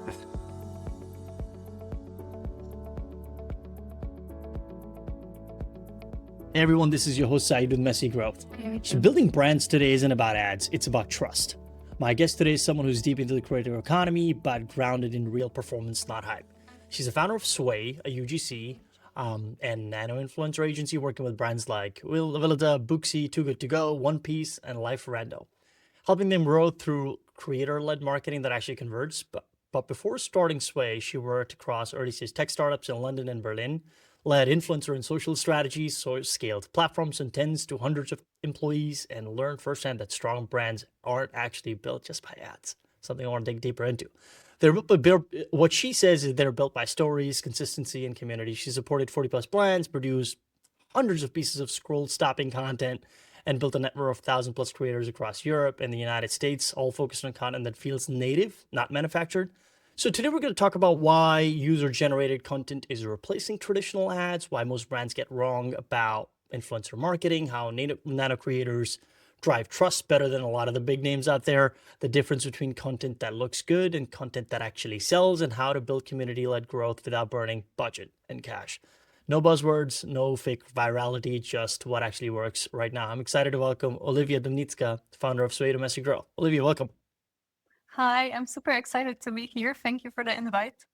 Hey everyone, this is your host Saeed with Messy Growth. So building brands today isn't about ads, it's about trust. My guest today is someone who's deep into the creator economy, but grounded in real performance, not hype. She's a founder of SWAI, a UGC, and nano-influencer agency working with brands like Weleda, Booksy, Too Good To Go, OnePiece, and Liferando, helping them grow through creator-led marketing that actually converts. But before starting SWAI, she worked across early-stage tech startups in London and Berlin, led influencer and social strategies, so scaled platforms from tens to hundreds of employees, and learned firsthand that strong brands aren't actually built just by ads. Something I want to dig deeper into. What she says is they're built by stories, consistency, and community. She supported 40 plus brands, produced hundreds of pieces of scroll-stopping content, and built a network of 1,000 plus creators across Europe and the United States, all focused on content that feels native, not manufactured. So today we're going to talk about why user-generated content is replacing traditional ads, why most brands get wrong about influencer marketing, how nano creators drive trust better than a lot of the big names out there, the difference between content that looks good and content that actually sells, and how to build community-led growth without burning budget and cash. No buzzwords, no fake virality, just what actually works right now. I'm excited to welcome Olivia Dumnicka, founder of SWAI to Messy Grow. Olivia, welcome. Hi, I'm super excited to be here. Thank you for the invite.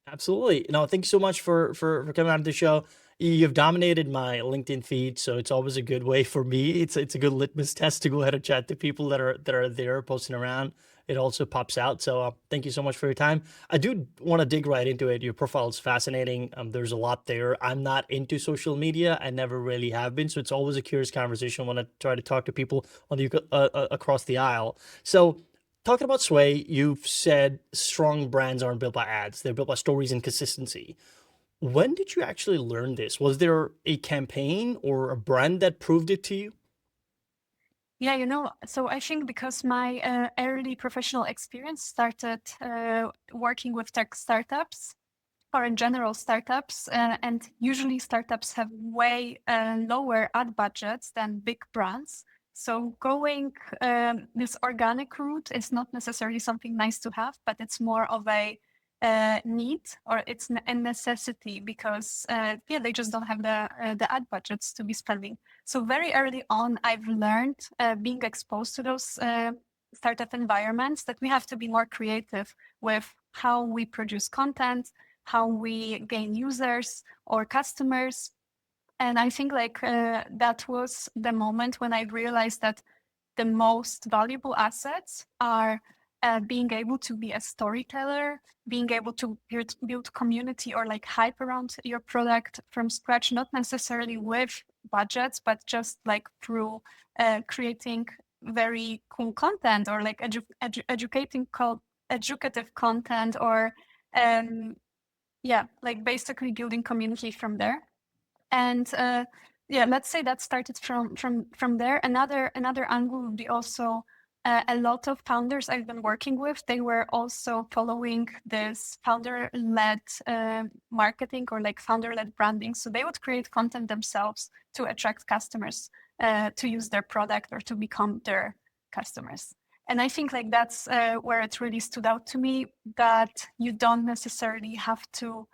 Absolutely. No, thank you so much for coming on the show. You've dominated my LinkedIn feed, so it's always a good way for me. It's a good litmus test to go ahead and chat to people that are there posting around. It also pops out. So thank you so much for your time. I do want to dig right into it. Your profile is fascinating. There's a lot there. I'm not into social media. I never really have been. So it's always a curious conversation when I try to talk to people on the across the aisle. So talking about SWAI, you've said strong brands aren't built by ads. They're built by stories and consistency. When did you actually learn this? Was there a campaign or a brand that proved it to you? Yeah, so I think because my early professional experience started working with tech startups or in general startups, and usually startups have way lower ad budgets than big brands. So going this organic route is not necessarily something nice to have, but it's more of a need, or it's a necessity because they just don't have the ad budgets to be spending. So very early on, I've learned being exposed to those startup environments that we have to be more creative with how we produce content, how we gain users or customers. And I think that was the moment when I realized that the most valuable assets are being able to be a storyteller, being able to build community or like hype around your product from scratch, not necessarily with budgets, but just like through creating very cool content or like educative content or like basically building community from there. And let's say that started from there. Another angle would be also a lot of founders I've been working with, they were also following this founder-led marketing or like founder-led branding. So they would create content themselves to attract customers to use their product or to become their customers. And I think like that's where it really stood out to me, that you don't necessarily have to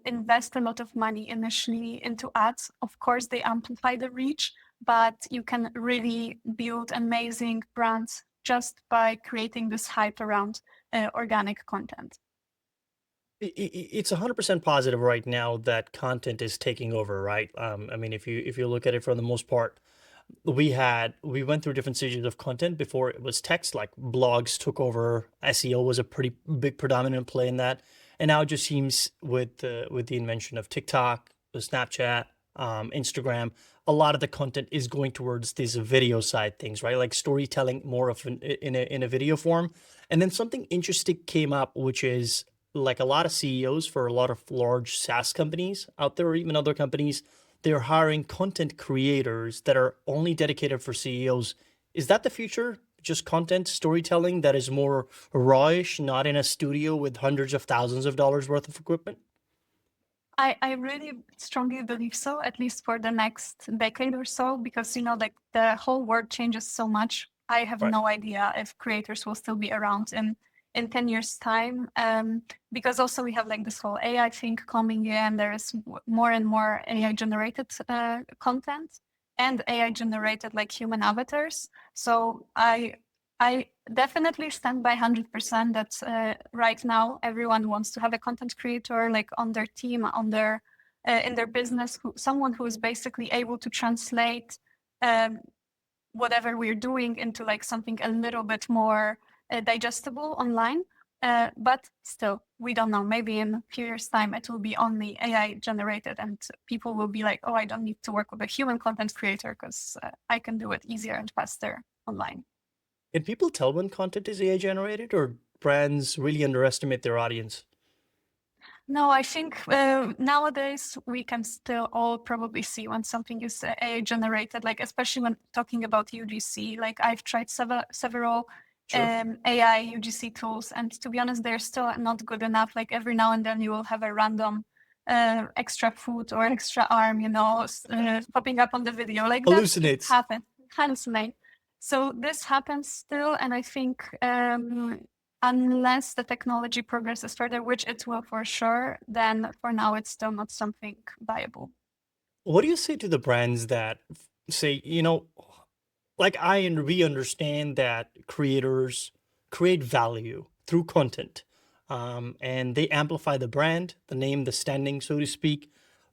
invest a lot of money initially into ads. Of course, they amplify the reach, but you can really build amazing brands just by creating this hype around organic content. It's 100% positive right now that content is taking over, right? I mean, if you look at it for the most part, we went through different stages of content. Before it was text, like blogs took over. SEO was a pretty big predominant play in that, and now it just seems with the invention of TikTok, Snapchat, Instagram, a lot of the content is going towards these video side things, right? Like storytelling more of in a video form. And then something interesting came up, which is like a lot of CEOs for a lot of large SaaS companies out there, or even other companies, they're hiring content creators that are only dedicated for CEOs. Is that the future? Just content storytelling that is more rawish, not in a studio with hundreds of thousands of dollars worth of equipment? I really strongly believe so, at least for the next decade or so, because, like the whole world changes so much. I have Right. no idea if creators will still be around in in 10 years time, because also we have like this whole AI thing coming in. There is more and more AI generated content and AI generated like human avatars. So I definitely stand by 100% that right now everyone wants to have a content creator like on their team, on their in their business, someone who is basically able to translate whatever we're doing into like something a little bit more digestible online. But still, we don't know. Maybe in a few years' time, it will be only AI generated, and people will be like, "Oh, I don't need to work with a human content creator because I can do it easier and faster online." Can people tell when content is AI generated, or brands really underestimate their audience? No, I think nowadays we can still all probably see when something is AI generated, like especially when talking about UGC. Like I've tried several AI UGC tools, and to be honest, they're still not good enough. Like every now and then you will have a random extra foot or extra arm, popping up on the video. Like Hallucinates. that happens, hallucinate. So this happens still, and I think unless the technology progresses further, which it will for sure, then for now it's still not something viable. What do you say to the brands that say, like I and we understand that creators create value through content, and they amplify the brand, the name, the standing, so to speak.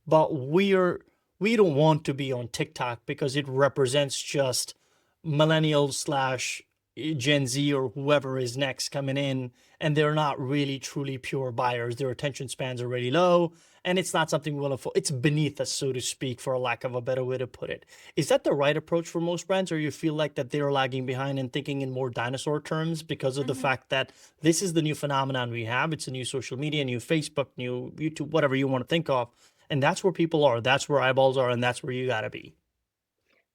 But we don't want to be on TikTok because it represents just millennials slash Gen Z or whoever is next coming in, and they're not really truly pure buyers. Their attention spans are really low, and it's not something we want to. It's beneath us, so to speak, for a lack of a better way to put it. Is that the right approach for most brands, or you feel like that they're lagging behind and thinking in more dinosaur terms because of the fact that this is the new phenomenon we have? It's a new social media, new Facebook, new YouTube, whatever you want to think of, and that's where people are. That's where eyeballs are, and that's where you gotta be.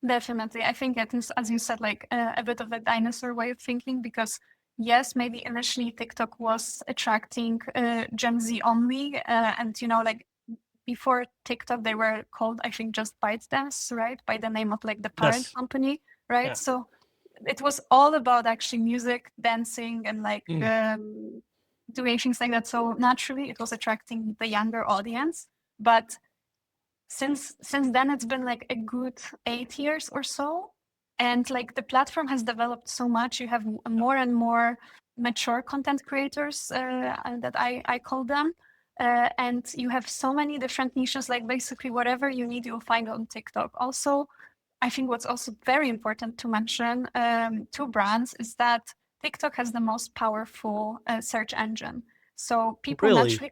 Definitely. I think it is, as you said, like a bit of a dinosaur way of thinking, because yes, maybe initially TikTok was attracting Gen Z only. And, like before TikTok, they were called, I think, just ByteDance, right? By the name of like the parent Yes. company, right? Yeah. So it was all about actually music, dancing, and like doing things like that. So naturally, it was attracting the younger audience. But since then it's been like a good 8 years or so, and like the platform has developed so much. You have more and more mature content creators that I call them, and you have so many different niches. Like basically whatever you need you'll find on TikTok. Also, I think what's also very important to mention to brands is that TikTok has the most powerful search engine. So people Really? naturally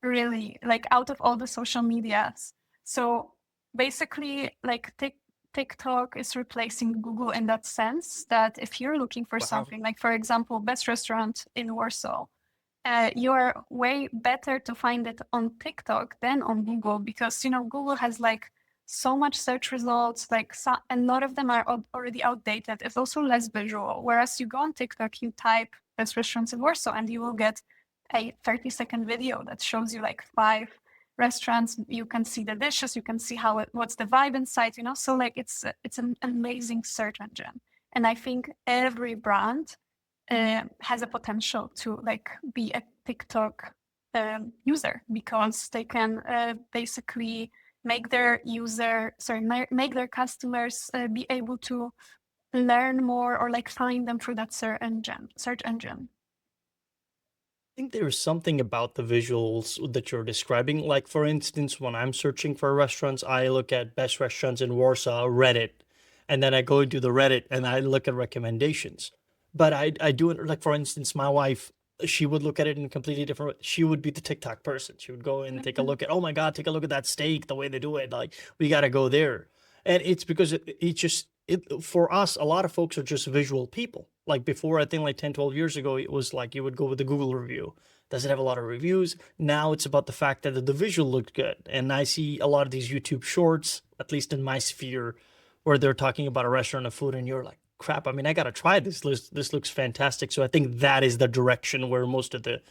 really like out of all the social medias. So basically, like TikTok is replacing Google in that sense, that if you're looking for Wow. something, like for example, best restaurant in Warsaw, you're way better to find it on TikTok than on Google, because Google has like so much search results, like a lot of them are already outdated. It's also less visual. Whereas you go on TikTok, you type best restaurants in Warsaw, and you will get a 30-second video that shows you like 5 restaurants. You can see the dishes, you can see what's the vibe inside, so like it's an amazing search engine. And I think every brand has a potential to like be a TikTok user, because they can basically make their customers be able to learn more, or like find them through that search engine. I think there's something about the visuals that you're describing. Like, for instance, when I'm searching for restaurants, I look at best restaurants in Warsaw, Reddit, and then I go into the Reddit and I look at recommendations. But I do it, like, for instance, my wife, she would look at it in a completely different way. She would be the TikTok person. She would go and take a look at, oh my God, take a look at that steak, the way they do it. Like, we got to go there. And it's because for us, a lot of folks are just visual people. Like before, I think like 10, 12 years ago, it was like you would go with the Google review. Does it have a lot of reviews? Now it's about the fact that the visual looked good. And I see a lot of these YouTube shorts, at least in my sphere, where they're talking about a restaurant of food and you're like, crap, I mean, I got to try this. This looks fantastic. So I think that is the direction where most of the,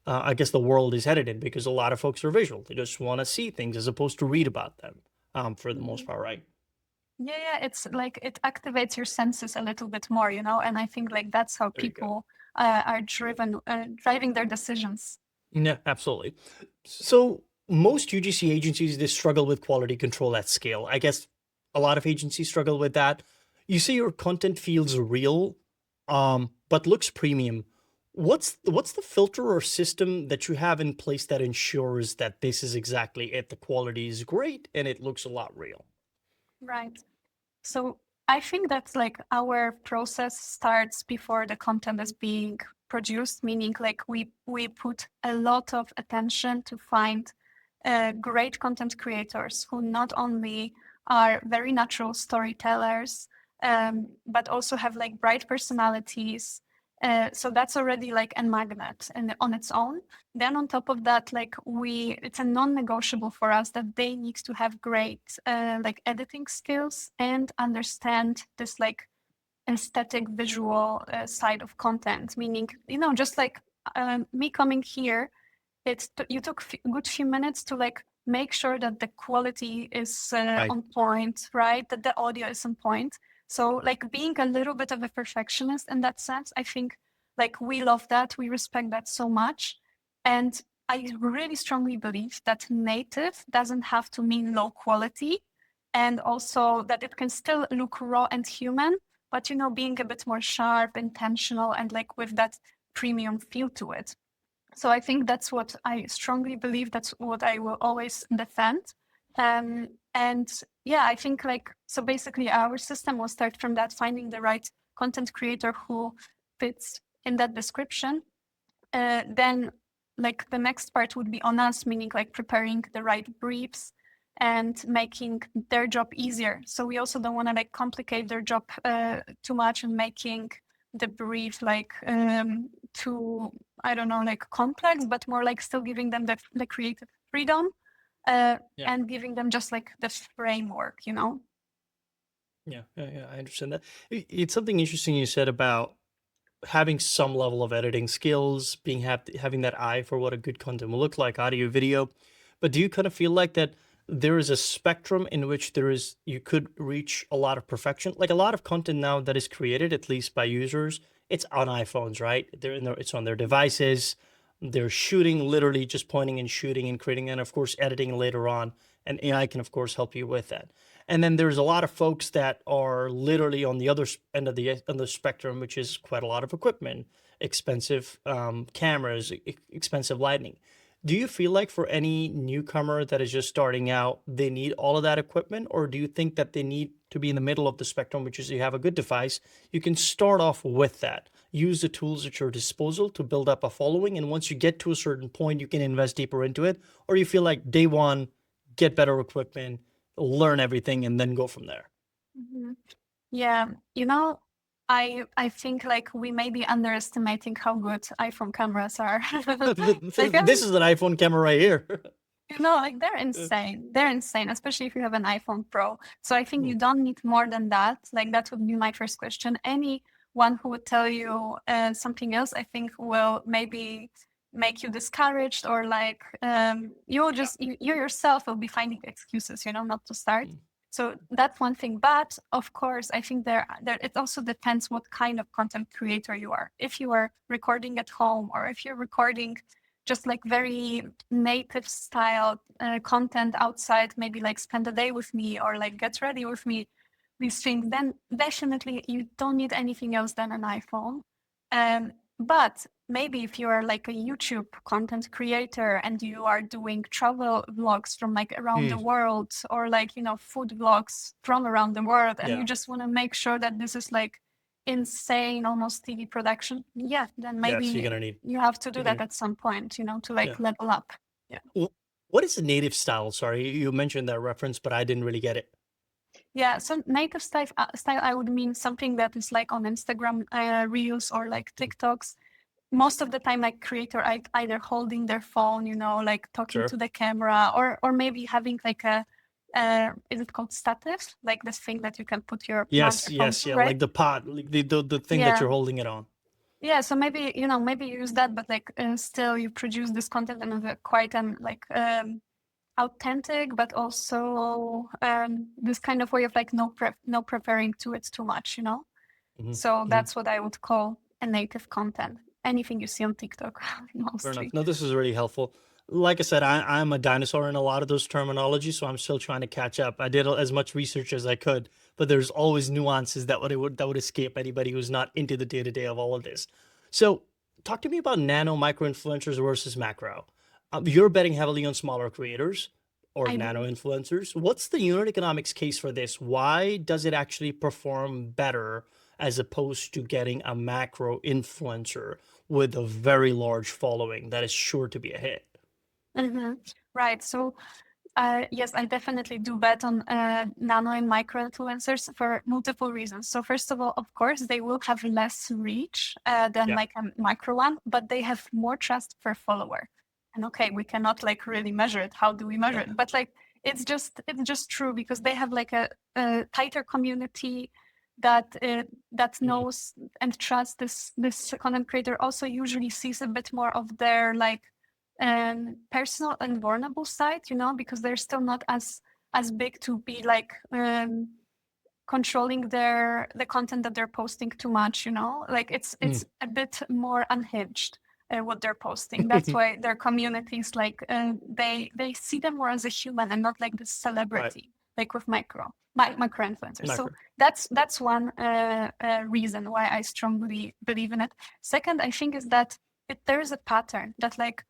I guess the world is headed in, because a lot of folks are visual. They just want to see things as opposed to read about them, for the most part, right? Yeah, it's like it activates your senses a little bit more, and I think like that's how There you go. people are driving their decisions. Yeah, absolutely. So most UGC agencies, they struggle with quality control at scale. I guess a lot of agencies struggle with that. You say your content feels real, but looks premium. What's the filter or system that you have in place that ensures that this is exactly it? The quality is great and it looks a lot real. Right. So I think that like our process starts before the content is being produced, meaning like we put a lot of attention to find great content creators who not only are very natural storytellers, but also have like bright personalities. So that's already like a magnet and on its own. Then on top of that, like it's a non-negotiable for us that they need to have great like editing skills and understand this like aesthetic visual side of content, meaning, just like me coming here, you took a good few minutes to like make sure that the quality is Right. on point, right? That the audio is on point. So like being a little bit of a perfectionist in that sense, I think like we love that, we respect that so much. And I really strongly believe that native doesn't have to mean low quality, and also that it can still look raw and human, but being a bit more sharp, intentional, and like with that premium feel to it. So I think that's what I strongly believe. That's what I will always defend. And yeah, I think like, so basically our system will start from that, finding the right content creator who fits in that description. Then like the next part would be on us, meaning like preparing the right briefs and making their job easier. So we also don't want to like complicate their job too much and making the brief like too, I don't know, like complex, but more like still giving them the creative freedom and giving them just like the framework, Yeah, I understand that. It's something interesting you said about having some level of editing skills, having that eye for what a good content will look like, audio, video. But do you kind of feel like that there is a spectrum in which you could reach a lot of perfection? Like a lot of content now that is created, at least by users, it's on iPhones, right? It's on their devices. They're shooting, literally just pointing and shooting and creating, and of course editing later on. And AI can of course help you with that. And then there's a lot of folks that are literally on the other end of the spectrum, which is quite a lot of equipment, expensive cameras, expensive lighting. Do you feel like for any newcomer that is just starting out, they need all of that equipment? Or do you think that they need to be in the middle of the spectrum, which is you have a good device, you can start off with that, use the tools at your disposal to build up a following. And once you get to a certain point, you can invest deeper into it? Or you feel like day one, get better equipment, learn everything, and then go from there? Mm-hmm. Yeah, I think like we may be underestimating how good iPhone cameras are. This is an iPhone camera right here. Like they're insane. They're insane, especially if you have an iPhone Pro. So I think you don't need more than that. Like that would be my first question. Anyone who would tell you something else, I think will maybe make you discouraged, or like you yourself will be finding excuses, not to start. So that's one thing. But of course, I think there it also depends what kind of content creator you are. If you are recording at home, or if you're recording just like very native style content outside, maybe like spend a day with me or like get ready with me, these things, then definitely you don't need anything else than an iPhone. But maybe if you are like a YouTube content creator and you are doing travel vlogs from like around the world, or like, food vlogs from around the world, and you just want to make sure that this is like insane, almost TV production, then maybe you're gonna need you have to do that at some point, to like level up. What is the native style? Sorry, you mentioned that reference, but I didn't really get it. Yeah, so native style, I would mean something that is like on Instagram Reels or like TikToks. Most of the time, like creator either holding their phone, like talking to the camera, or maybe having like a is it called stative? Like this thing that you can put your microphone to, right? Like the pod, like the thing that you're holding it on. Yeah, so maybe maybe you use that, but like still you produce this content in a quite like authentic, but also this kind of way of like no preparing to it too much, So that's what I would call a native content. anything you see on TikTok, Fair enough. mostly. No, this is really helpful. Like I said, I'm a dinosaur in a lot of those terminology, so I'm still trying to catch up. I did as much research as I could, but there's always nuances that would escape anybody who's not into the day to day of all of this. So, talk to me about nano micro influencers versus macro. You're betting heavily on smaller creators or I nano do. influencers. What's the unit economics case for this? Why does it actually perform better as opposed to getting a macro influencer with a very large following that is sure to be a hit? Hmm. Right. So, yes, I definitely do bet on nano and micro influencers for multiple reasons. So, first of all, of course, they will have less reach than Yeah. like a micro one, but they have more trust per follower. And okay, we cannot like really measure it. How do we measure Yeah. it? But like, it's just true because they have like a tighter community that knows and trusts this content creator. Also, usually sees a bit more of their like personal and vulnerable side, because they're still not as big to be like controlling the content that they're posting too much, like Mm. it's a bit more unhinged what they're posting. That's why their communities like they see them more as a human and not like this Right. celebrity, like with micro influencers. So Macro. that's one reason why I strongly believe in it. Second, I think is that there is a pattern that like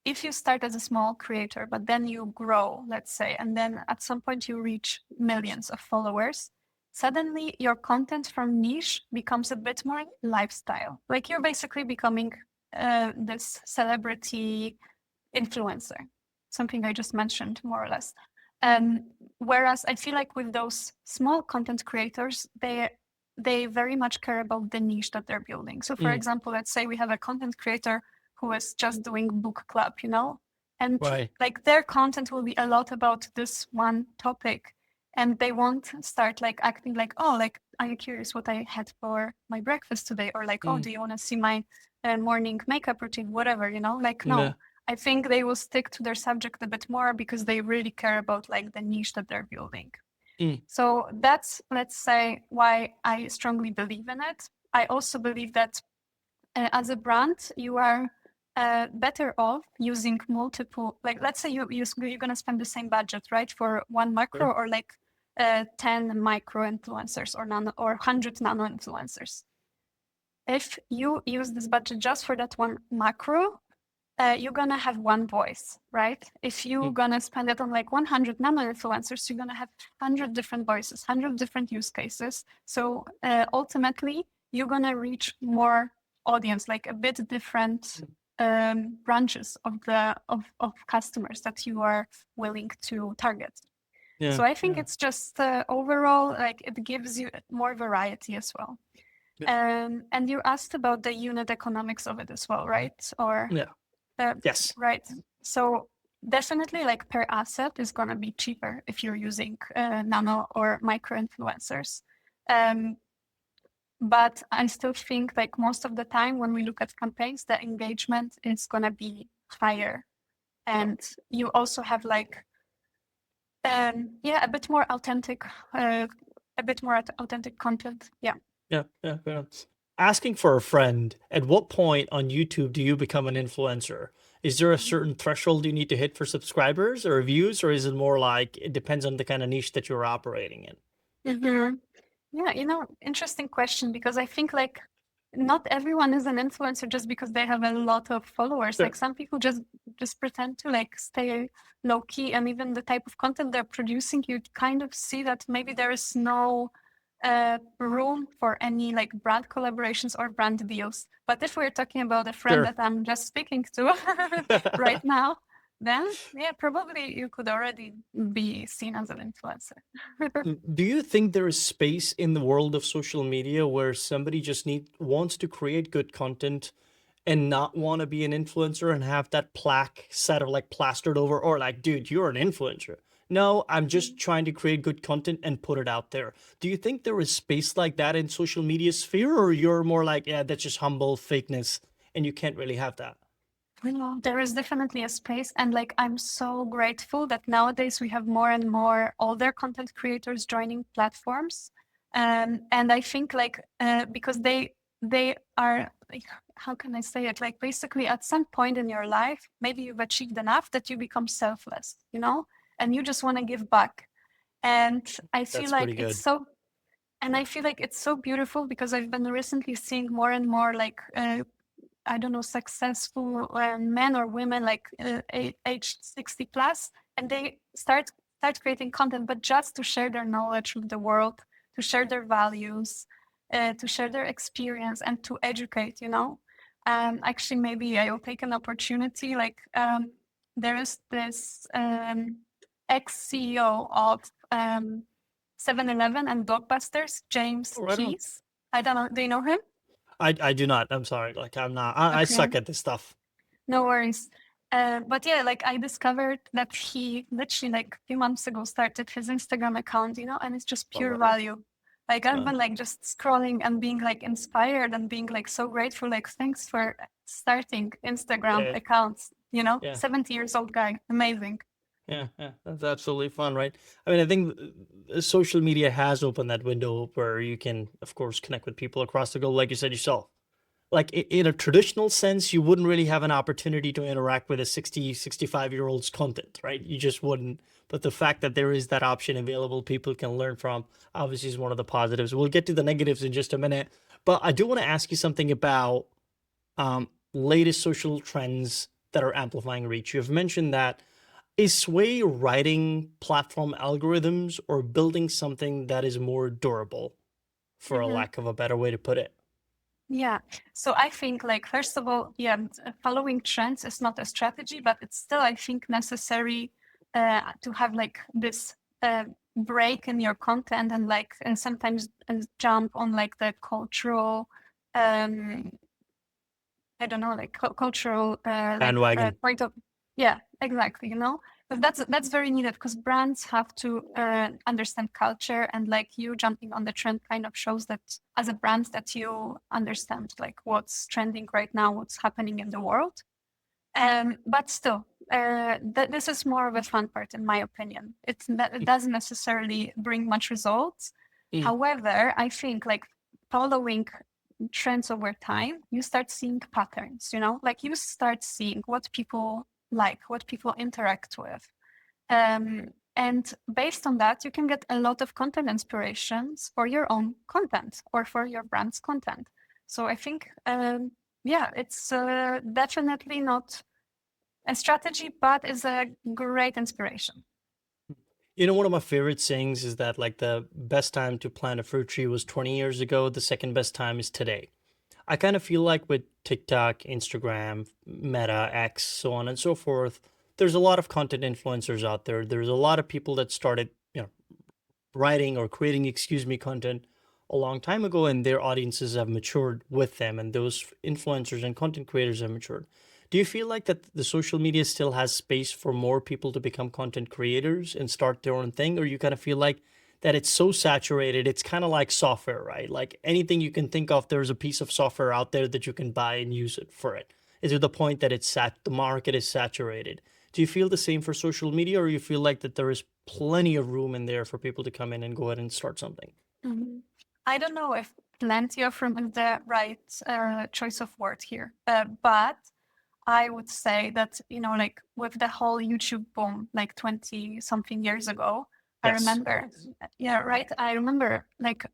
if you start as a small creator, but then you grow, let's say, and then at some point you reach millions of followers, suddenly your content from niche becomes a bit more lifestyle. Like you're basically becoming this celebrity influencer, something I just mentioned more or less. Whereas I feel like with those small content creators, they very much care about the niche that they're building. So for Mm. example, let's say we have a content creator who is just doing book club, and Right. like their content will be a lot about this one topic. And they won't start like acting like, oh, like, are you curious what I had for my breakfast today? Or like, oh, Mm. do you want to see my morning makeup routine? Whatever, like, Yeah. no. I think they will stick to their subject a bit more because they really care about like the niche that they're building. Mm. So that's, let's say, why I strongly believe in it. I also believe that as a brand, you are better off using multiple, like let's say you're going to spend the same budget, right, for one macro Sure. or like 10 micro influencers or 100 nano influencers. If you use this budget just for that one macro, you're gonna have one voice, right? If you're Mm. gonna spend it on like 100 nano influencers, you're gonna have 100 different voices, 100 different use cases. So ultimately, you're gonna reach more audience, like a bit different branches of customers that you are willing to target. Yeah. So I think Yeah. it's just overall, like it gives you more variety as well. Yeah. And you asked about the unit economics of it as well, right? Or Yeah. Yes. right. So definitely like per asset is going to be cheaper if you're using nano or micro influencers. But I still think like most of the time when we look at campaigns, the engagement is going to be higher. And you also have like, a bit more authentic, content. Yeah. Yeah. Yeah. Fair enough. Asking for a friend, at what point on YouTube do you become an influencer? Is there a certain threshold you need to hit for subscribers or views, or is it more like it depends on the kind of niche that you're operating in? Mhm. Yeah, interesting question because I think like not everyone is an influencer just because they have a lot of followers. Sure. Like some people just pretend to like stay low key, and even the type of content they're producing, you kind of see that maybe there is no room for any like brand collaborations or brand deals. But if we're talking about a friend Sure. that I'm just speaking to right now, then yeah, probably you could already be seen as an influencer. Do you think there is space in the world of social media where somebody just wants to create good content and not want to be an influencer and have that plaque set of like plastered over, or like, dude, you're an influencer? No, I'm just trying to create good content and put it out there. Do you think there is space like that in social media sphere, or you're more like, yeah, that's just humble fakeness and you can't really have that? Well, there is definitely a space, and like I'm so grateful that nowadays we have more and more older content creators joining platforms, and I think like because they are like, how can I say it? Like basically at some point in your life, maybe you've achieved enough that you become selfless, you know, and you just want to give back. And I feel That's like pretty it's good. so, and I feel like it's so beautiful because I've been recently seeing more and more like, I don't know, successful men or women like aged 60 plus, and they start creating content, but just to share their knowledge with the world, to share their values, to share their experience, and to educate. You know, actually, maybe I will take an opportunity. Like there is this ex-CEO of 7-Eleven and Blockbusters, James Oh, right on. Keys. I don't know. Do you know him? I do not. I'm sorry. Like I'm not. I Okay. suck at this stuff. No worries. But yeah, like I discovered that he literally like a few months ago started his Instagram account, you know, and it's just Love pure that. value. Like I've Yeah. been like just scrolling and being like inspired and being like so grateful. Like thanks for starting Instagram Yeah. accounts, you know, Yeah. 70 years old guy. Amazing. Yeah, yeah, that's absolutely fun, right? I mean, I think social media has opened that window where you can, of course, connect with people across the globe, like you said yourself. Like in a traditional sense, you wouldn't really have an opportunity to interact with a 60, 65-year-old's content, right? You just wouldn't. But the fact that there is that option available, people can learn from, obviously is one of the positives. We'll get to the negatives in just a minute. But I do want to ask you something about latest social trends that are amplifying reach. You've mentioned that is Sway writing platform algorithms or building something that is more durable, for a Mhm. lack of a better way to put it? Yeah. So I think like first of all, yeah, following trends is not a strategy, but it's still I think necessary to have like this break in your content and like and sometimes jump on like the cultural um I don't know, like cultural Bandwagon. point of yeah, exactly, you know. But that's very needed because brands have to understand culture and like you jumping on the trend kind of shows that as a brand that you understand like what's trending right now, what's happening in the world. But still, this is more of a fun part, in my opinion. It doesn't necessarily bring much results. Mm. However, I think like following trends over time, you start seeing patterns, you know, like you start seeing what people like, what people interact with. And based on that, you can get a lot of content inspirations for your own content or for your brand's content. So I think, yeah, it's definitely not a strategy, but is a great inspiration. You know, one of my favorite sayings is that like the best time to plant a fruit tree was 20 years ago. The second best time is today. I kind of feel like with TikTok, Instagram, Meta, X, so on and so forth, there's a lot of content influencers out there. There's a lot of people that started, writing or creating, excuse me, content a long time ago, and their audiences have matured with them, and those influencers and content creators have matured. Do you feel like that the social media still has space for more people to become content creators and start their own thing, or you kind of feel like that it's so saturated? It's kind of like software, right? Like anything you can think of, there's a piece of software out there that you can buy and use it for it. Is it the point that the market is saturated? Do you feel the same for social media, or you feel like that there is plenty of room in there for people to come in and go ahead and start something? Mhm. I don't know if plenty of room is the right choice of word here, but I would say that, you know, like with the whole YouTube boom, like 20 something years ago, I Yes. remember, yeah, right. I remember like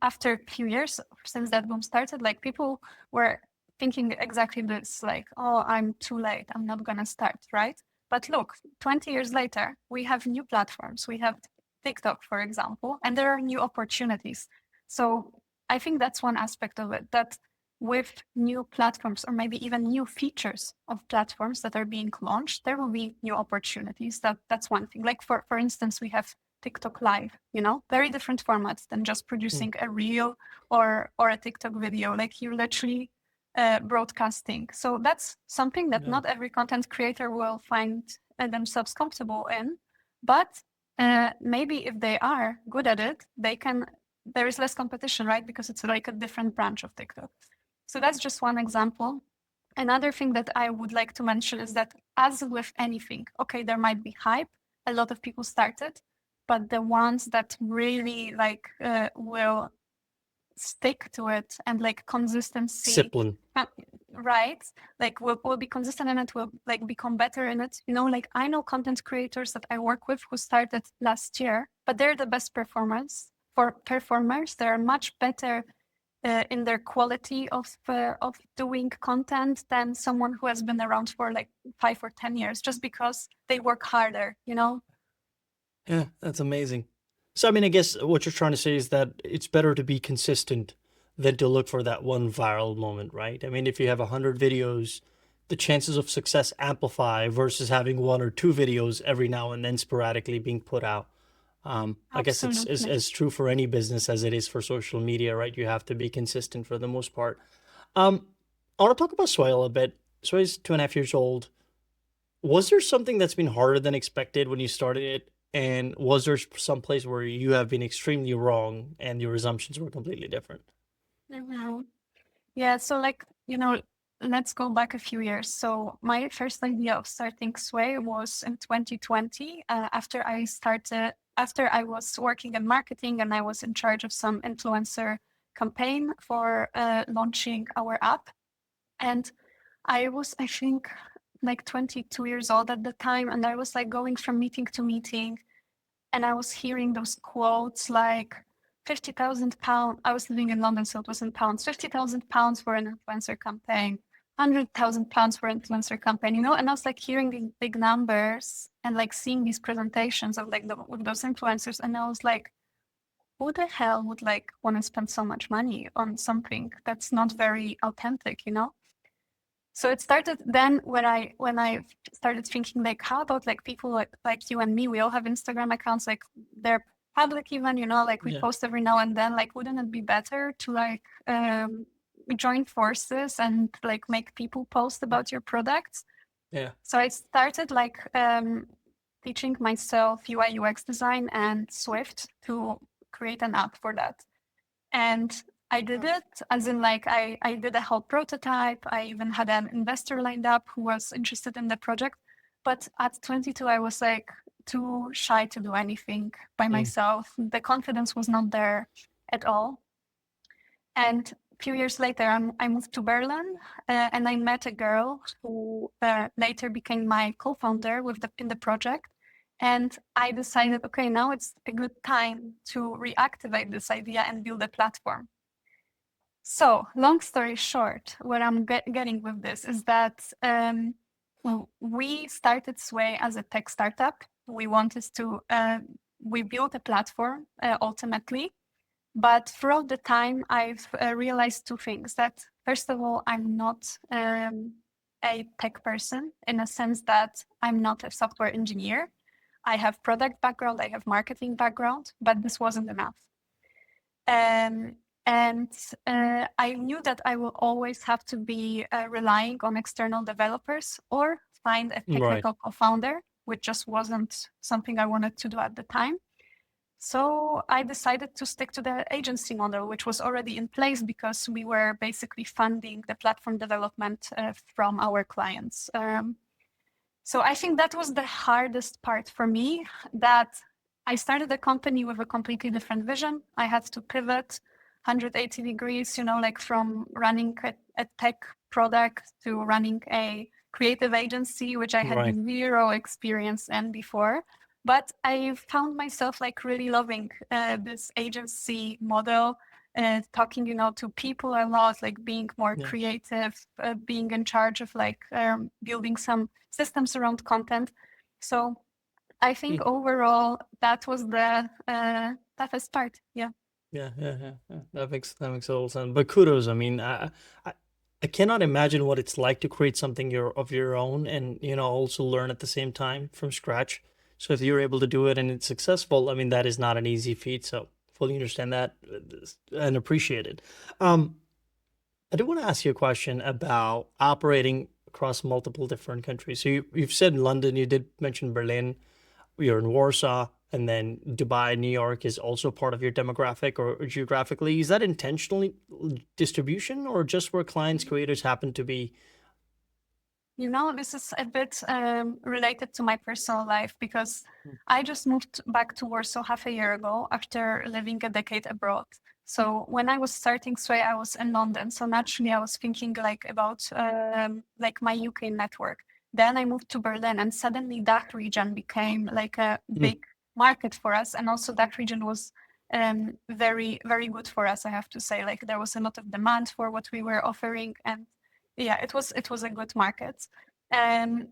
after a few years since that boom started, like people were thinking exactly this, like, oh, I'm too late. I'm not going to start, right? But look, 20 years later, we have new platforms. We have TikTok, for example, and there are new opportunities. So I think that's one aspect of it, that with new platforms or maybe even new features of platforms that are being launched, there will be new opportunities. That's one thing. Like for instance, we have TikTok Live, you know, very different formats than just producing a reel or a TikTok video. Like you're literally broadcasting. So that's something that Yeah. not every content creator will find themselves comfortable in, but maybe if they are good at it, they can. There is less competition, right? Because it's like a different branch of TikTok. So that's just one example. Another thing that I would like to mention is that, as with anything, okay, there might be hype. A lot of people started, but the ones that really like will stick to it and like consistency, Discipline. right? Like we'll be consistent in it, we'll like become better in it. You know, like I know content creators that I work with who started last year, but they're the best performers. They're much better in their quality of doing content than someone who has been around for like 5 or 10 years, just because they work harder, you know? Yeah, that's amazing. So, I mean, I guess what you're trying to say is that it's better to be consistent than to look for that one viral moment, right? I mean, if you have 100 videos, the chances of success amplify versus having one or two videos every now and then sporadically being put out. I guess it's Absolutely. as true for any business as it is for social media, right? You have to be consistent for the most part. I want to talk about SWAI a little bit. SWAI is 2.5 years old. Was there something that's been harder than expected when you started it? And was there some place where you have been extremely wrong and your assumptions were completely different? Mhm. Yeah, so like, you know, let's go back a few years. So my first idea of starting SWAI was in 2020, after I was working in marketing and I was in charge of some influencer campaign for launching our app. And I was, I think, like 22 years old at the time, and I was like going from meeting to meeting, and I was hearing those quotes like £50,000. I was living in London, so it was in pounds. £50,000 for an influencer campaign, £100,000 for an influencer campaign, you know. And I was like hearing these big numbers and like seeing these presentations of like with those influencers, and I was like, who the hell would like want to spend so much money on something that's not very authentic, you know? So it started then when I started thinking like, how about like people like you and me? We all have Instagram accounts, like they're public even, you know, like we Yeah. post every now and then. Like, wouldn't it be better to like join forces and like make people post about your products? Yeah. So I started like teaching myself UI UX design and Swift to create an app for that. And I did it as in like I did a whole prototype. I even had an investor lined up who was interested in the project. But at 22, I was like too shy to do anything by myself. The confidence was not there at all. And a few years later, I moved to Berlin and I met a girl who later became my co-founder in the project. And I decided, okay, now it's a good time to reactivate this idea and build a platform. So, long story short, what I'm getting with this is that we started SWAI as a tech startup. We wanted to, we built a platform ultimately. But throughout the time, I've realized two things. That first of all, I'm not a tech person in a sense that I'm not a software engineer. I have product background, I have marketing background, but this wasn't enough. And I knew that I will always have to be relying on external developers or find a technical co-founder, which just wasn't something I wanted to do at the time. So I decided to stick to the agency model, which was already in place because we were basically funding the platform development from our clients. So I think that was the hardest part for me, that I started a company with a completely different vision. I had to pivot 180 degrees, you know, like from running a tech product to running a creative agency, which I had zero experience in before. But I found myself like really loving this agency model, talking, you know, to people a lot, like being more creative, being in charge of like building some systems around content. So I think overall that was the toughest part. Yeah. Yeah. That makes total sense. But kudos. I mean, I cannot imagine what it's like to create something of your own, and also learn at the same time from scratch. So if you're able to do it and it's successful, I mean, that is not an easy feat. So fully understand that and appreciate it. I do want to ask you a question about operating across multiple different countries. So you've said London, you did mention Berlin, you're in Warsaw, and then Dubai, New York is also part of your demographic or geographically. Is that intentionally distribution or just where clients, creators happen to be? You know, this is a bit related to my personal life because I just moved back to Warsaw half a year ago after living a decade abroad. So when I was starting SWAI, I was in London. So naturally, I was thinking like about like my UK network. Then I moved to Berlin, and suddenly that region became like a big market for us. And also that region was very, very good for us, I have to say. Like there was a lot of demand for what we were offering, and yeah, it was a good market. And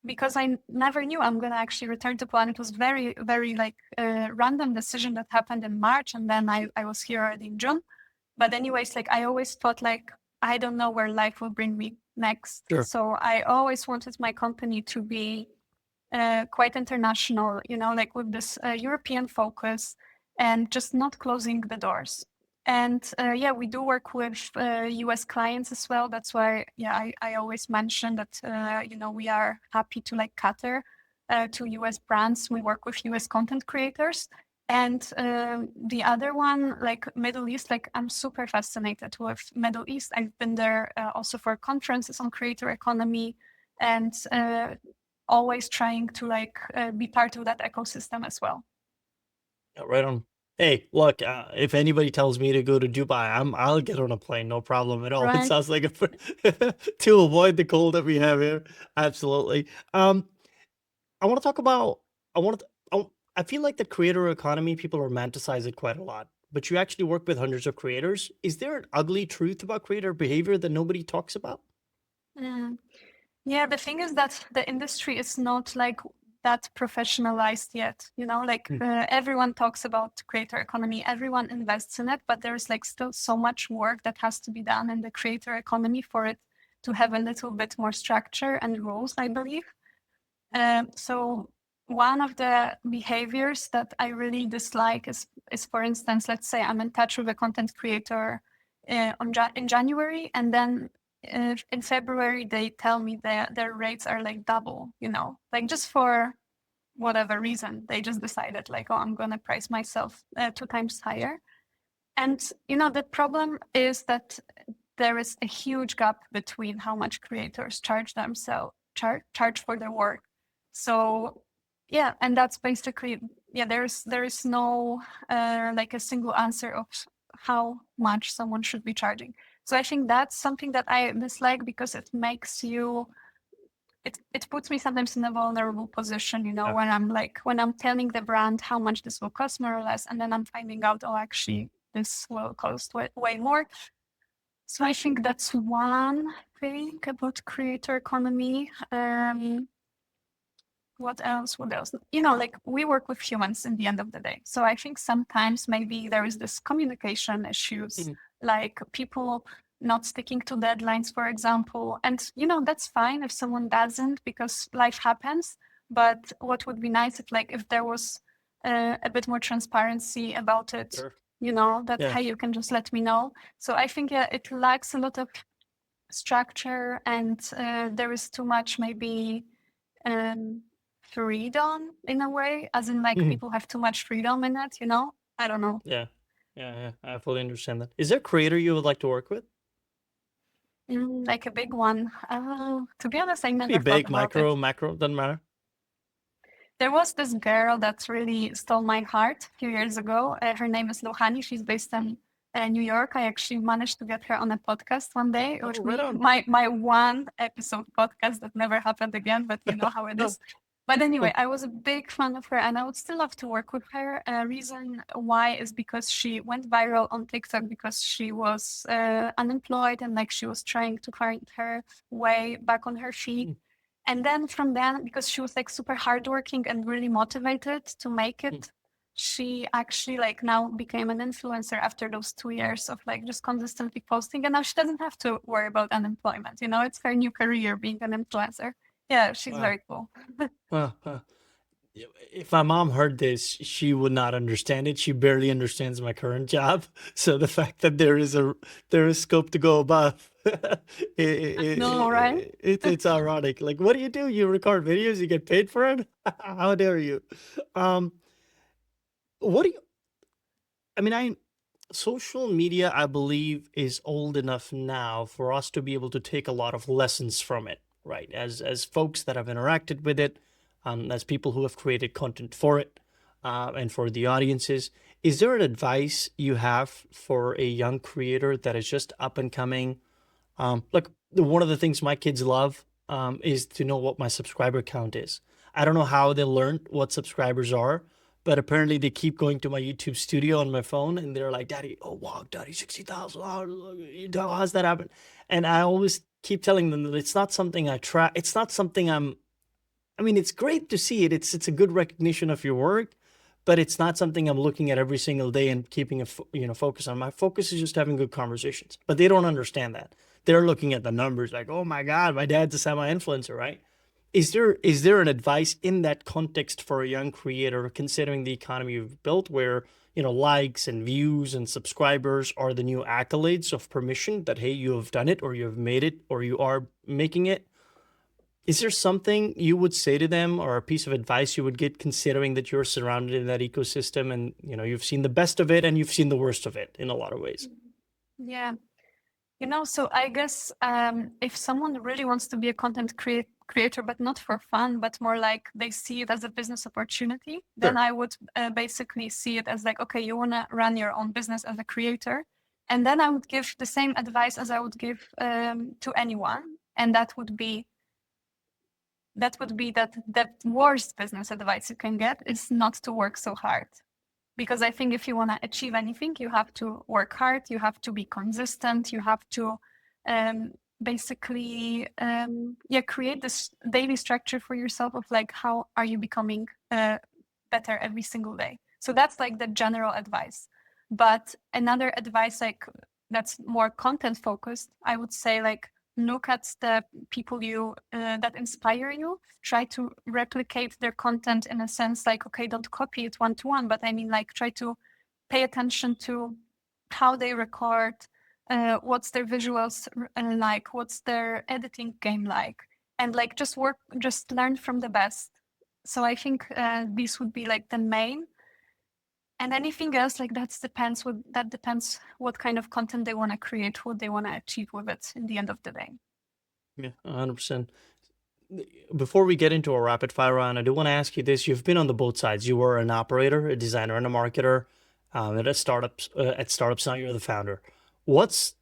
because I never knew I'm gonna actually return to Poland, it was very, very like a random decision that happened in March, and then I was here already in June. But anyways, like I always thought like I don't know where life will bring me next. Sure. So I always wanted my company to be quite international, you know, like with this European focus and just not closing the doors. And yeah, we do work with US clients as well. That's why, yeah, I always mention that, you know, we are happy to like cater to US brands. We work with US content creators. And the other one, like Middle East, like I'm super fascinated with Middle East. I've been there also for conferences on creator economy, and always trying to like be part of that ecosystem as well. Yeah, right on. Hey, look, if anybody tells me to go to Dubai, I'll get on a plane, no problem at all. It Right. sounds like to avoid the cold that we have here. Absolutely. I want to talk about. I want to. I feel like the creator economy, people romanticize it quite a lot, but you actually work with hundreds of creators. Is there an ugly truth about creator behavior that nobody talks about? Mm. Yeah, the thing is that the industry is not like that professionalized yet. You know, like everyone talks about creator economy, everyone invests in it, but there's like still so much work that has to be done in the creator economy for it to have a little bit more structure and rules, I believe. So one of the behaviors that I really dislike is for instance, let's say I'm in touch with a content creator in January, and then in February they tell me that their rates are like double, you know, like just for whatever reason, they just decided like, oh, I'm gonna price myself 2 times higher. And you know, the problem is that there is a huge gap between how much creators charge themselves charge for their work. So yeah, and that's basically, yeah, there is no like a single answer of how much someone should be charging. So I think that's something that I dislike, because it makes you, it puts me sometimes in a vulnerable position, you know, Yeah. when I'm telling the brand how much this will cost more or less, and then I'm finding out, oh, actually this will cost way more. So I think that's one thing about creator economy. What else? What else? You know, like we work with humans in the end of the day. So I think sometimes maybe there is this communication issues, like people not sticking to deadlines, for example. And, you know, that's fine if someone doesn't, because life happens. But what would be nice if there was a bit more transparency about it, Sure. you know, that, Yeah. hey, you can just let me know. So I think, yeah, it lacks a lot of structure, and there is too much maybe freedom in a way, as in like people have too much freedom in it, you know? I don't know. Yeah. Yeah. I fully understand that. Is there a creator you would like to work with? Like a big one. To be honest, I Could be never thought big, about it. macro, doesn't matter. There was this girl that really stole my heart a few years ago. Her name is Lohani. She's based in New York. I actually managed to get her on a podcast one day with Oh, right me. on. My one episode podcast that never happened again, but you know how it is. But anyway, I was a big fan of her, and I would still love to work with her. Reason why is because she went viral on TikTok because she was unemployed, and like she was trying to find her way back on her feet. And then from then, because she was like super hardworking and really motivated to make it, she actually like now became an influencer after those 2 years of like just consistently posting. And now she doesn't have to worry about unemployment. You know, it's her new career being an influencer. Yeah, she's Wow. very cool. If my mom heard this, she would not understand it. She barely understands my current job. So the fact that there is scope to go above, No, right? it's ironic. Like, what do? You record videos, you get paid for it? How dare you? Um, what do you? I mean, social media, I believe, is old enough now for us to be able to take a lot of lessons from it, right? As folks that have interacted with it, as people who have created content for it, and for the audiences. Is there an advice you have for a young creator that is just up and coming? Like one of the things my kids love is to know what my subscriber count is. I don't know how they learned what subscribers are, but apparently they keep going to my YouTube studio on my phone and they're like, Daddy, oh wow, Daddy, 60,000. How's that happen? And I always keep telling them that it's not something I try. It's not something I mean, it's great to see it. It's a good recognition of your work, but it's not something I'm looking at every single day and keeping a focus on. My focus is just having good conversations. But they don't understand that. They're looking at the numbers like, oh my God, my dad's a semi-influencer, right? Is there an advice in that context for a young creator, considering the economy you've built, where likes and views and subscribers are the new accolades of permission that hey, you have done it, or you have made it, or you are making it? Is there something you would say to them or a piece of advice you would get, considering that you're surrounded in that ecosystem and you've seen the best of it and you've seen the worst of it in a lot of ways? Yeah. So I guess if someone really wants to be a content creator, but not for fun, but more like they see it as a business opportunity, then Sure. I would basically see it as like, okay, you want to run your own business as a creator. And then I would give the same advice as I would give to anyone. And that would be that worst business advice you can get is not to work so hard. Because I think if you want to achieve anything, you have to work hard, you have to be consistent, you have to basically create this daily structure for yourself of like, how are you becoming better every single day? So that's like the general advice. But another advice, like that's more content focused, I would say, like, look at the people that inspire you, try to replicate their content in a sense, like, okay, don't copy it one to one, but I mean, like, try to pay attention to how they record, what's their visuals like, what's their editing game like, and like just learn from the best. So I think these would be like the main. And anything else, like that depends what kind of content they want to create, what they want to achieve with it in the end of the day. Yeah, 100%. Before we get into a rapid fire round, I do want to ask you this. You've been on the both sides. You were an operator, a designer, and a marketer at startups. At startups, now you're the founder. What's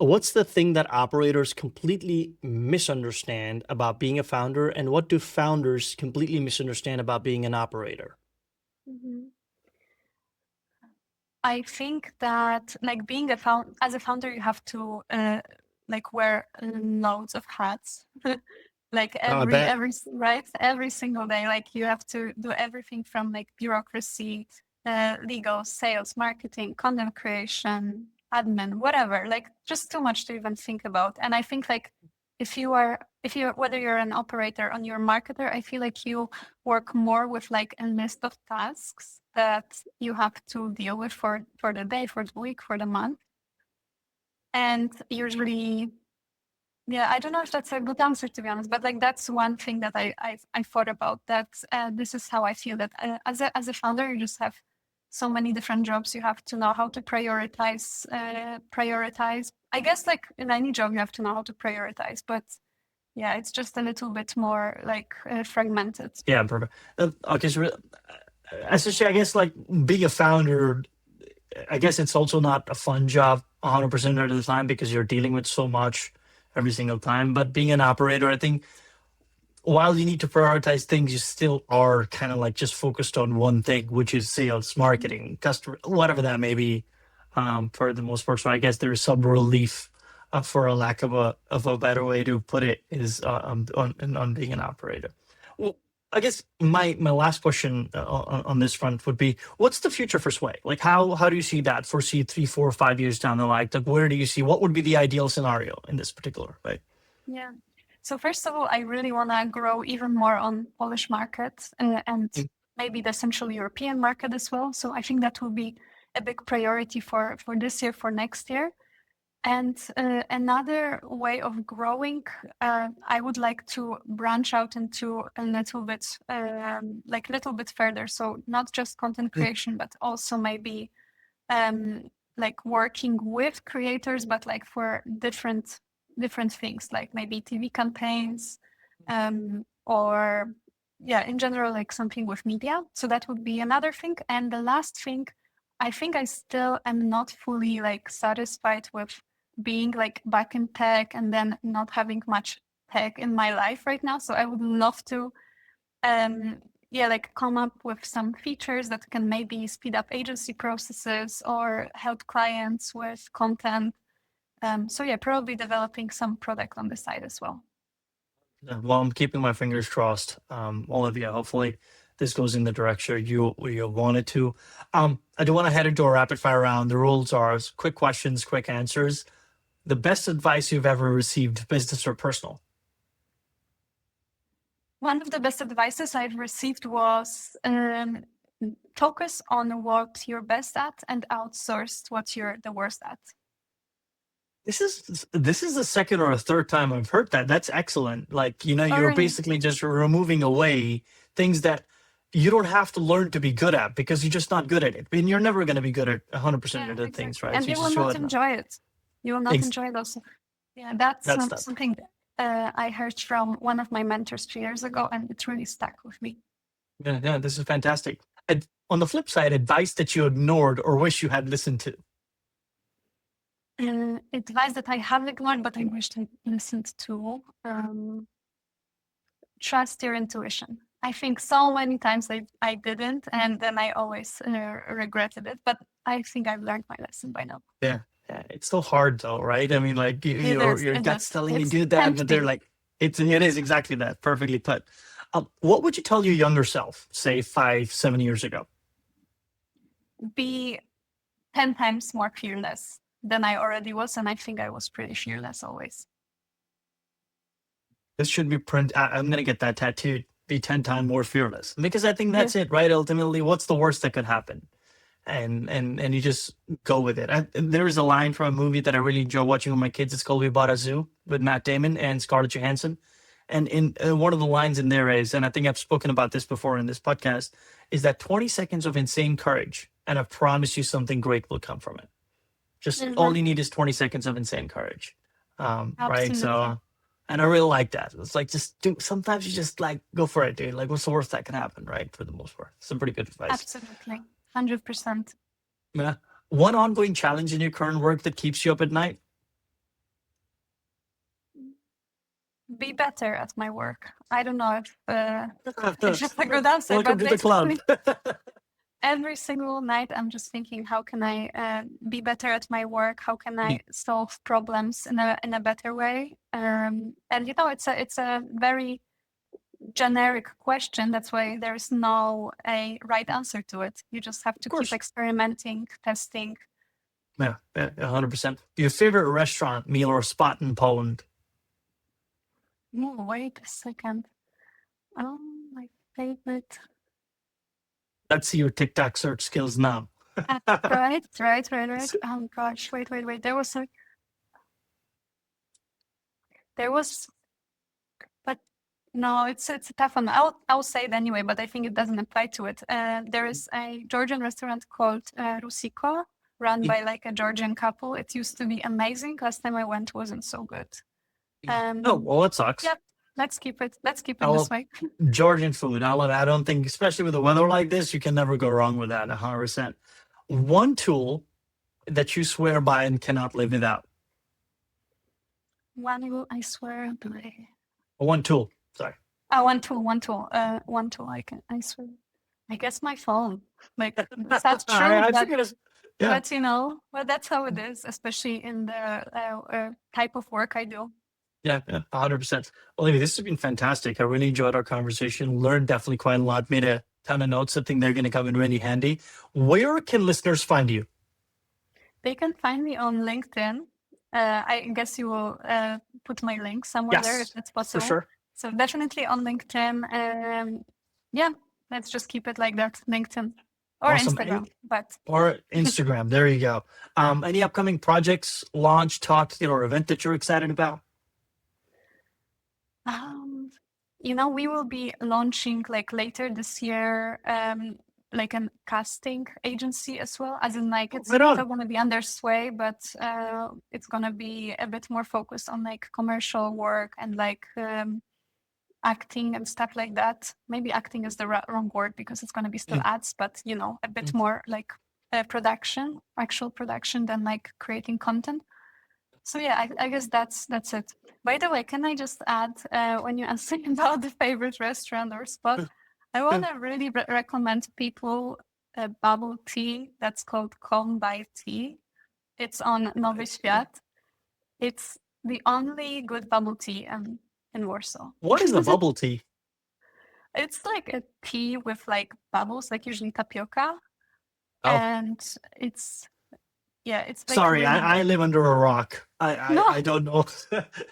the thing that operators completely misunderstand about being a founder, and what do founders completely misunderstand about being an operator? Mm-hmm. I think that like being as a founder, you have to like wear loads of hats, like every single day. Like you have to do everything from like bureaucracy, legal, sales, marketing, content creation, admin, whatever. Like just too much to even think about. And I think like if you whether you're an operator or you're a marketer, I feel like you work more with like a list of tasks that you have to deal with for the day, for the week, for the month. And usually, yeah, I don't know if that's a good answer, to be honest, but like that's one thing that I thought about, that this is how I feel that as a founder, you just have so many different jobs. You have to know how to prioritize. I guess like in any job, you have to know how to prioritize, but yeah, it's just a little bit more like fragmented. Yeah, perfect. Okay, so essentially, I guess like being a founder, I guess it's also not a fun job 100% of the time because you're dealing with so much every single time. But being an operator, I think while you need to prioritize things, you still are kind of like just focused on one thing, which is sales, marketing, customer, whatever that may be, for the most part. So I guess there's some relief, for a lack of a better way to put it, is on being an operator. Well, I guess my last question on this front would be, what's the future for SWAI? Like, how do you see that? Foresee 3, 4, 5 years down the line? Like, where do you see, what would be the ideal scenario in this particular way? Yeah. So first of all, I really want to grow even more on Polish market and maybe the Central European market as well. So I think that will be a big priority for this year, for next year. And another way of growing, I would like to branch out into a little bit, little bit further. So not just content creation, but also maybe like working with creators, but like for different things, like maybe TV campaigns, or in general, like something with media. So that would be another thing. And the last thing, I think I still am not fully like satisfied with being like back in tech and then not having much tech in my life right now. So I would love to yeah, like come up with some features that can maybe speed up agency processes or help clients with content. So yeah, probably developing some product on the side as well. Well, I'm keeping my fingers crossed, Olivia. Hopefully, this goes in the direction you want it to. I do want to head into a rapid fire round. The rules are quick questions, quick answers. The best advice you've ever received, business or personal? One of the best advices I've received was focus on what you're best at and outsource what you're the worst at. This is the second or a third time I've heard that. That's excellent. Like, Oh, you're really? basically just removing away things that you don't have to learn to be good at because you're just not good at it. I mean, you're never going to be good at 100% Yeah, of the exactly. things, right? And So you you will just not should know. enjoy it. You will not enjoy those. Yeah, that's That's that. something I heard from one of my mentors 2 years ago, and it really stuck with me. Yeah, this is fantastic. And on the flip side, advice that you ignored or wish you had listened to. Advice that I have ignored, but I wished I listened to. Trust your intuition. I think so many times I didn't, and then I always regretted it. But I think I've learned my lesson by now. Yeah, it's so hard though, right? I mean, like your gut's telling you do that, but they're like, it is exactly that. Perfectly put. What would you tell your younger self, say 5-7 years ago? Be 10 times more fearless than I already was, and I think I was pretty fearless always. This should be print. I'm gonna get that tattooed. Be 10 times more fearless, because I think that's it, right? Ultimately, what's the worst that could happen? And you just go with it. There's a line from a movie that I really enjoy watching with my kids. It's called We Bought a Zoo with Matt Damon and Scarlett Johansson. And in one of the lines in there is, and I think I've spoken about this before in this podcast, is that 20 seconds of insane courage, and I promise you something great will come from it. Just all you need is 20 seconds of insane courage, right? So, and I really like that. It's like, just do. Sometimes you just like go for it, dude. Like, what's the worst that can happen, right? For the most part, some pretty good advice. Absolutely, 100%. Yeah. One ongoing challenge in your current work that keeps you up at night? Be better at my work. I don't know if it's just a good answer. Welcome to the club. Every single night, I'm just thinking, how can I be better at my work? How can I solve problems in a better way? And it's a very generic question. That's why there's no a right answer to it. You just have to keep experimenting, testing. Yeah, 100%. Your favorite restaurant, meal, or spot in Poland? Oh, wait a second. Oh, my favorite. Let's see your TikTok search skills now. Right. Oh gosh, wait. There was, but no, it's a tough one. I'll say it anyway, but I think it doesn't apply to it. There is a Georgian restaurant called Rusiko, run by like a Georgian couple. It used to be amazing. Last time I went, wasn't so good. Oh, well, that sucks. Yep. Let's keep it this way. Georgian food. I don't think, especially with the weather like this, you can never go wrong with that. 100%. One tool that you swear by and cannot live without. One rule I swear by. One tool. Sorry. One tool. I swear. I guess my phone. Like that's true. But well, that's how it is, especially in the type of work I do. Yeah, 100%. Olivia, this has been fantastic. I really enjoyed our conversation. Learned definitely quite a lot. Made a ton of notes. I think they're going to come in really handy. Where can listeners find you? They can find me on LinkedIn. I guess you will put my link somewhere there if that's possible. For sure. So definitely on LinkedIn. Yeah, let's just keep it like that. LinkedIn. Or awesome. Instagram, or Instagram. There you go. Any upcoming projects, launch, talk, or event that you're excited about? We will be launching like later this year, like a casting agency as well. As in, like it's still going to be under SWAI, but it's going to be a bit more focused on like commercial work and like acting and stuff like that. Maybe acting is the wrong word because it's going to be still ads, but a bit more like production, actual production, than like creating content. So yeah, I guess that's it. By the way, can I just add, when you asked about the favorite restaurant or spot, I want to really recommend people a bubble tea that's called Calm by Tea. It's on Nowy Świat. It's the only good bubble tea in Warsaw. What is a bubble tea? It's like a tea with like bubbles, like usually tapioca. Oh. And it's like Sorry, really I live under a rock. I don't know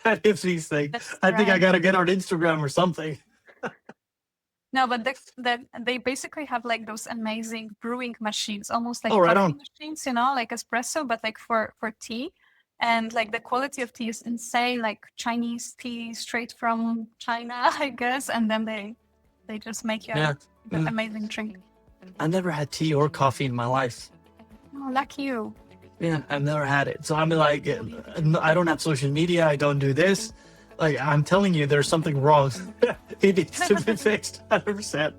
any of these things. That's I think I right. gotta get on Instagram or something. No, but they basically have like those amazing brewing machines, almost like Oh, right coffee on. machines, you know, like espresso, but like for tea. And like the quality of tea is insane, like Chinese tea straight from China, I guess. And then they just make you Yeah. an amazing drink. I never had tea or coffee in my life. Oh, lucky you. Yeah, I've never had it. So I'm like, I don't have social media. I don't do this. Like, I'm telling you, there's something wrong. It needs to be fixed, 100%.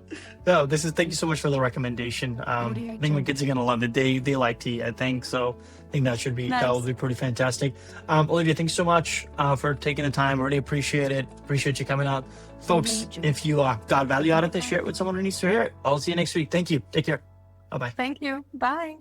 No, thank you so much for the recommendation. I think my kids are gonna love it. They like tea, I think. So I think that will be pretty fantastic. Olivia, thanks so much for taking the time. Really appreciate it. Appreciate you coming out. Folks, if you got value out of this, share it with someone who needs to hear it. I'll see you next week. Thank you. Take care. Bye-bye. Thank you. Bye.